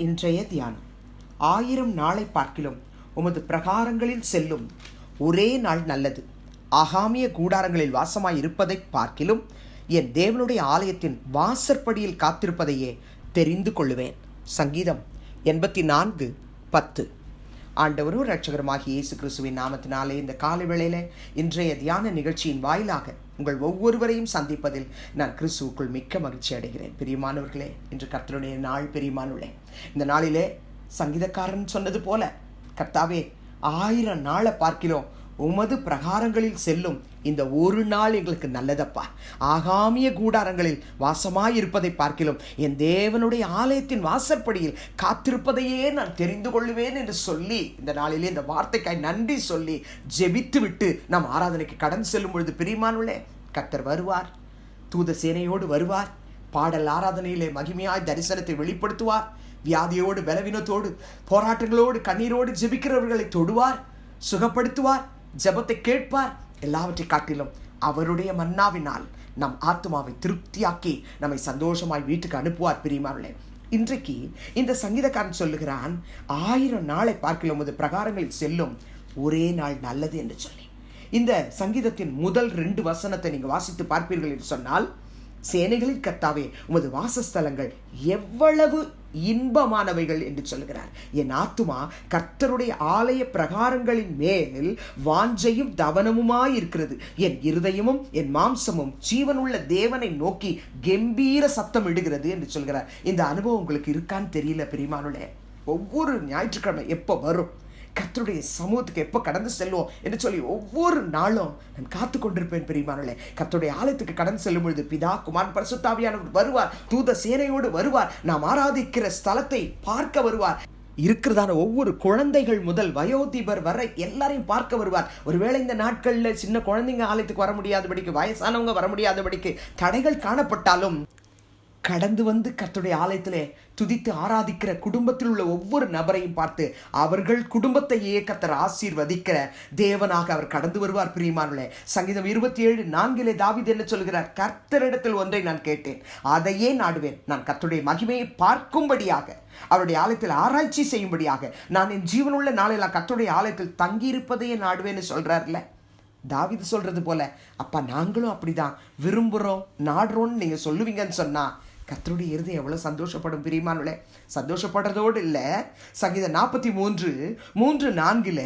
இன்றைய தியானம். 1000 நாளை பார்க்கிலும் உமது பிரகாரங்களில் செல்லும் ஒரே நாள் நல்லது. ஆகாமிய கூடாரங்களில் வாசமாய் இருப்பதை பார்க்கிலும் என் தேவனுடைய ஆலயத்தின் வாசற்படியில் காத்திருப்பதையே தெரிந்து கொள்ளுவேன். சங்கீதம் 84:10. ஆண்டவரும் இரட்சகருமாகிய இயேசு கிறிஸ்துவின் நாமத்தினாலே இந்த காலை வேளையில இன்றைய தியான நிகழ்ச்சியின் வாயிலாக உங்கள் ஒவ்வொருவரையும் சந்திப்பதில் நான் கிறிஸ்துவுக்குள் மிக்க மகிழ்ச்சி அடைகிறேன். பிரியமானவர்களே, இன்று கர்த்தருடைய நாள். பிரியமானவர்களே, இந்த நாளிலே சங்கீதக்காரன் சொன்னது போல, கர்த்தாவே 1000 நாளை பார்க்கிறோம் உமது பிரகாரங்களில் செல்லும் இந்த ஒரு நாள் எங்களுக்கு நல்லதப்பா. ஆகாமிய கூடாரங்களில் வாசமாயிருப்பதை பார்க்கிலும் என் தேவனுடைய ஆலயத்தின் வாசற்படியில் காத்திருப்பதையே நான் தெரிந்து கொள்ளுவேன் என்று சொல்லி, இந்த நாளிலே இந்த வார்த்தைக்காய் நன்றி சொல்லி ஜெபித்து விட்டு நாம் ஆராதனைக்கு கடந்து செல்லும் பொழுது பிரியமானவர்களே, கர்த்தர் வருவார், தூத சேனையோடு வருவார், பாடல் ஆராதனையிலே மகிமையாய் தரிசனத்தை வெளிப்படுத்துவார், வியாதியோடு பலவீனத்தோடு போராட்டங்களோடு கண்ணீரோடு ஜெபிக்கிறவர்களை தொடுவார், சுகப்படுத்துவார், ஜெபத்தை கேட்பார். எல்லாவற்றை காட்டிலும் அவருடைய மன்னாவினால் நம் ஆத்மாவை திருப்தியாக்கி நம்மை சந்தோஷமாய் வீட்டுக்கு அனுப்புவார். பிரியமானவர்களே, இன்றைக்கு இந்த சங்கீதக்காரன் சொல்லுகிறான், 1000 நாளை பார்க்கிலும் உமது பிரகாரங்களில் செல்லும் ஒரே நாள் நல்லது என்று சொல்லி. இந்த சங்கீதத்தின் முதல் 2 வசனத்தை நீங்கள் வாசித்து பார்ப்பீர்கள் என்று சொன்னால், சேனைகளின் கர்த்தாவே உமது வாசஸ்தலங்கள் எவ்வளவு இன்பமானவைகள் என்று சொல்கிறார். என் ஆத்துமா கர்த்தருடைய ஆலய பிரகாரங்களின் மேல் வாஞ்சையும் தவனமுமாய் இருக்கிறது. என் இருதயமும் என் மாம்சமும் ஜீவனுள்ள தேவனை நோக்கி கம்பீர சத்தம் இடுகிறது என்று சொல்கிறார். இந்த அனுபவம் உங்களுக்கு இருக்கான்னு தெரியல பிரியமானவர்களே. ஒவ்வொரு ஞாயிற்றுக்கிழமை எப்போ வரும், கர்த்தருடைய சமூகத்துக்கு எப்போ கடந்து செல்வோம் என்று சொல்லி ஒவ்வொரு நாளும் நான் காத்து கொண்டிருப்பேன். பிரியமானவர்களே, கர்த்தருடைய ஆலயத்துக்கு கடந்து செல்லும் பொழுது பிதா குமாரன் பரிசுத்த ஆவியானவர் வருவார், தூத சேனையோடு வருவார், நாம் ஆராதிக்கிற ஸ்தலத்தை பார்க்க வருவார். இருக்கிறதான ஒவ்வொரு குழந்தைகள் முதல் வயோதிபர் வரை எல்லாரையும் பார்க்க வருவார். ஒருவேளை இந்த நாட்களில் சின்ன குழந்தைங்க ஆலயத்துக்கு வர முடியாதபடிக்கு, வயசானவங்க வர முடியாதபடிக்கு தடைகள் காணப்பட்டாலும், கடந்து வந்து கர்த்தருடைய ஆலயத்திலே துதித்து ஆராதிக்கிற குடும்பத்தில் உள்ள ஒவ்வொரு நபரையும் பார்த்து அவர்கள் குடும்பத்தையே கர்த்தர் ஆசீர்வதிக்கிற தேவனாக அவர் கடந்து வருவார். பிரியமானவர்களே, சங்கீதம் 27:4 தாவீது என்ன சொல்கிறார்? கர்த்தரிடத்தில் ஒன்றை நான் கேட்டேன், அதையே நாடுவேன். நான் கர்த்தருடைய மகிமையை பார்க்கும்படியாக, அவருடைய ஆலயத்தில் ஆராய்ச்சி செய்யும்படியாக நான் என் ஜீவனுள்ள நாளெல்லாம் கர்த்தருடைய ஆலயத்தில் தங்கியிருப்பதையே நாடுவேன்னு சொல்றாருல்ல. தாவீது சொல்றது போல, அப்பா நாங்களும் அப்படிதான் விரும்புகிறோம், நாடுறோன்னு நீங்க சொல்லுவீங்கன்னு சொன்னா கர்த்தருடைய இருதயம் எவ்வளவு சந்தோஷப்படும். பிரியமானவர்களே, சந்தோஷப்படுறதோடு இல்லை, சங்கீதம் 43:3-4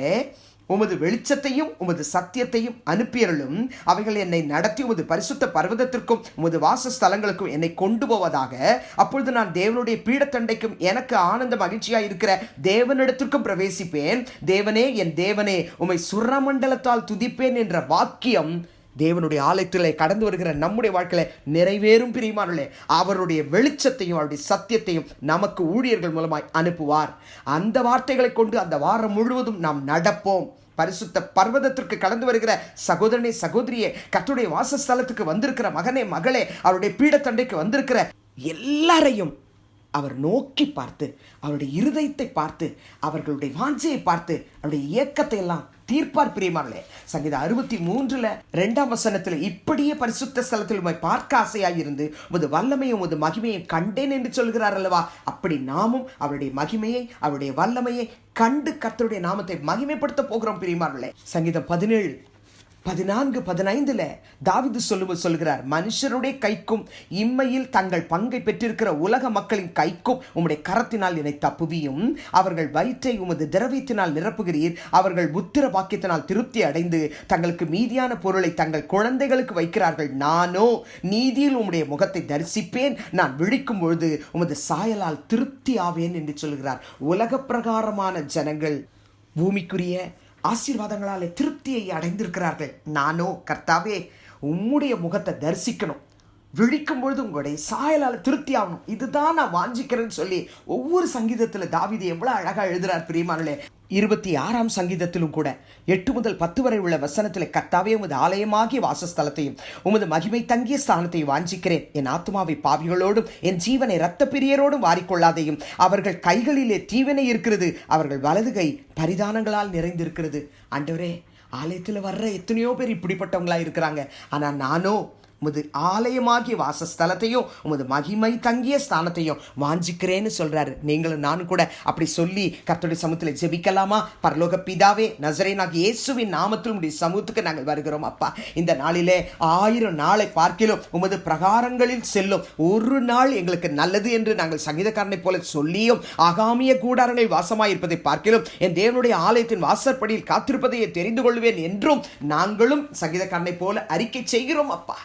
உமது வெளிச்சத்தையும் உமது சத்தியத்தையும் அனுப்பியருளும், அவைகள் என்னை நடத்தி உமது பரிசுத்த பர்வதத்திற்கும் உமது வாசஸ்தலங்களுக்கும் என்னை கொண்டு போவதாக. அப்பொழுது நான் தேவனுடைய பீடத்தண்டைக்கும் எனக்கு ஆனந்த மகிழ்ச்சியாய் இருக்கிற தேவனிடத்திற்கும் பிரவேசிப்பேன். தேவனே, என் தேவனே, உம்மை சுரமண்டலத்தால் துதிப்பேன் என்ற வாக்கியம் தேவனுடைய ஆலயத்திலே கடந்து வருகிற நம்முடைய வாழ்க்கையில நிறைவேறும். பிரியமானவர்களே, அவருடைய வெளிச்சத்தையும் அவருடைய சத்தியத்தையும் நமக்கு ஊழியர்கள் மூலமாய் அனுப்புவார். அந்த வார்த்தைகளை கொண்டு அந்த வாரம் முழுவதும் நாம் நடப்போம். பரிசுத்த பர்வதத்திற்கு கடந்து வருகிற சகோதரனே, சகோதரியே, கர்த்தருடைய வாசஸ்தலத்துக்கு வந்திருக்கிற மகனே, மகளே, அவருடைய பீடத்தண்டைக்கு வந்திருக்கிற எல்லாரையும் அவர் நோக்கி பார்த்து, அவருடைய இருதயத்தை பார்த்து, அவர்களுடைய வாஞ்சையை பார்த்து, அவருடைய இயக்கத்தை எல்லாம் தீர்ப்பார். பிரியமானவர்களே, சங்கீதம் 63:2 இப்படியே பரிசுத்த ஸ்தலத்தில் உம்மை பார்க்க ஆசையாயிருந்து உமது வல்லமையும் உமது மகிமையும் கண்டேன் என்று சொல்கிறார் அல்லவா. அப்படி நாமும் அவருடைய மகிமையை, அவருடைய வல்லமையை கண்டு கர்த்தருடைய நாமத்தை மகிமைப்படுத்த போகிறோம். பிரியமானவர்களே, சங்கீதம் 17:14-15 தாவீது சொல்கிறார், மனுஷருடைய கைக்கும் இம்மையில் தங்கள் பங்கை பெற்றிருக்கிற உலக மக்களின் கைக்கும் உம்முடைய கரத்தினால் என்னை தப்புவியும். அவர்கள் வயிற்றை உமது திரவியத்தினால் நிரப்புகிறீர். அவர்கள் புத்திர பாக்கியத்தினால் திருப்தி அடைந்து தங்களுக்கு மீதியான பொருளை தங்கள் குழந்தைகளுக்கு வைக்கிறார்கள். நானோ நீதியில் உம்முடைய முகத்தை தரிசிப்பேன். நான் விழிக்கும் பொழுது உமது சாயலால் திருப்தி ஆவேன் என்று சொல்கிறார். உலக பிரகாரமான ஜனங்கள் பூமிக்குரிய ஆசீர்வாதங்களாலே திருப்தியை அடைந்திருக்கிறார்கள். நானோ கர்த்தாவே உம்முடைய முகத்தை தரிசிக்கணும், விழிக்கும் பொழுது உங்களுடைய சாயலால் திருப்தி ஆகணும், இதுதான் நான் வாஞ்சிக்கிறேன்னு சொல்லி ஒவ்வொரு சங்கீதத்தில் தாவீது எவ்வளவு அழகா எழுதுறார். பிரியமானவர்களே, 26ஆம் சங்கீதத்திலும் கூட 8-10 வரை உள்ள வசனத்தில், கர்த்தாவே உமது ஆலயமாகிய வாசஸ்தலத்தையும் உமது மகிமை தங்கிய ஸ்தானத்தையும் வாஞ்சிக்கிறேன். என் ஆத்துமாவை பாவிகளோடும் என் ஜீவனை இரத்த பிரியரோடும் வாரிக்கொள்ளாதையும். அவர்கள் கைகளிலே தீவினை இருக்கிறது, அவர்கள் வலது கை பரிதானங்களால் நிறைந்திருக்கிறது. ஆண்டவரே, ஆலயத்தில் வர்ற எத்தனையோ பேர் இப்படிப்பட்டவங்களா இருக்கிறாங்க. ஆனால் நானோ உமது ஆலயமாகிய வாசஸ்தலத்தையும் உமது மகிமை தங்கிய ஸ்தானத்தையும் வாஞ்சிக்கிறேன்னு சொல்றாரு. நீங்களும் நானும் கூட அப்படி சொல்லி கர்த்தருடைய சமூகத்தில் ஜெபிக்கலாமா? பரலோக பிதாவே, நசரேயனாகிய இயேசுவின் நாமத்தில் உம்முடைய சமூகத்துக்கு நாங்கள் வருகிறோம் அப்பா. இந்த நாளிலே 1000 நாளை பார்க்கிலும் உமது பிரகாரங்களில் செல்லும் ஒரு நாள் எங்களுக்கு நல்லது என்று நாங்கள் சங்கீதக்காரனை போல சொல்லியும் ஆகாமிய கூடாரங்களில் வாசமாயிருப்பதை பார்க்கிலும் என் தேவனுடைய ஆலயத்தின் வாசற்படியில் காத்திருப்பதை தெரிந்து கொள்வேன் என்றும் நாங்களும் சங்கீதக்காரனை போல அறிக்கை செய்கிறோம் அப்பா.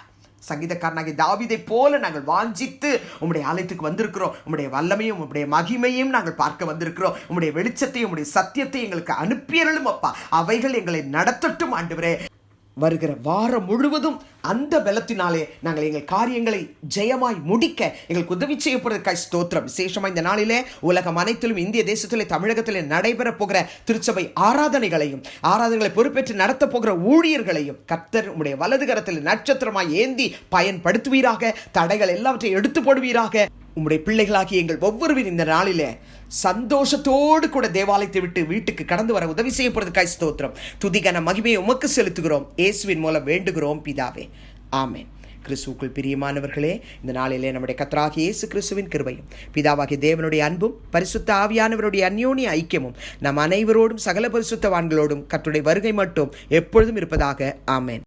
சங்கீதக்காரனாகிய தாவீதை போல நாங்கள் வாஞ்சித்து உம்முடைய ஆலயத்துக்கு வந்திருக்கிறோம். உம்முடைய வல்லமையும் உம்முடைய மகிமையும் நாங்கள் பார்க்க வந்திருக்கிறோம். உம்முடைய வெளிச்சத்தையும் உம்முடைய சத்தியத்தை எங்களுக்கு அனுப்பியருளும் அப்பா. அவைகள் எங்களை நடத்தட்டும் ஆண்டவரே. வருகிற வாரம் முழுவதும் அந்த பலத்தினாலே நாங்கள் எங்கள் காரியங்களை ஜெயமாய் முடிக்க எங்களுக்கு உதவி செய்யப்படுவதற்காக ஸ்தோத்திரம். விசேஷமாக இந்த நாளிலே உலகம் அனைத்திலும், இந்திய தேசத்திலே, தமிழகத்திலே நடைபெற போகிற திருச்சபை ஆராதனைகளை பொறுப்பேற்று நடத்த போகிற ஊழியர்களையும் கர்த்தர் உம்முடைய வலது கரத்தில் நட்சத்திரமாய் ஏந்தி பயன்படுத்துவீராக. தடைகள் எல்லாவற்றையும் எடுத்து போடுவீராக. உம்முடைய பிள்ளைகளாகி எங்கள் ஒவ்வொருவரும் இந்த நாளிலே சந்தோஷத்தோடு கூட தேவாலயத்தை விட்டு வீட்டுக்கு கடந்து வர உதவி செய்யப்படுவதற்காக ஸ்தோத்திரம். துதிகன மகிமையை உமக்கு செலுத்துகிறோம். இயேசுவின் மூலம் வேண்டுகிறோம் பிதாவே, ஆமென். கிறிஸ்துவுக்குள் பிரியமானவர்களே, இந்த நாளிலே நம்முடைய கர்த்தராகிய இயேசு கிறிஸ்துவின் கிருபையும் பிதாவாகிய தேவனுடைய அன்பும் பரிசுத்த ஆவியானவருடைய அந்யோன்ய ஐக்கியமும் நம் அனைவரோடும் சகல பரிசுத்தவான்களோடும் கர்த்தருடைய வருகை மட்டும் எப்பொழுதும் இருப்பதாக. ஆமென்.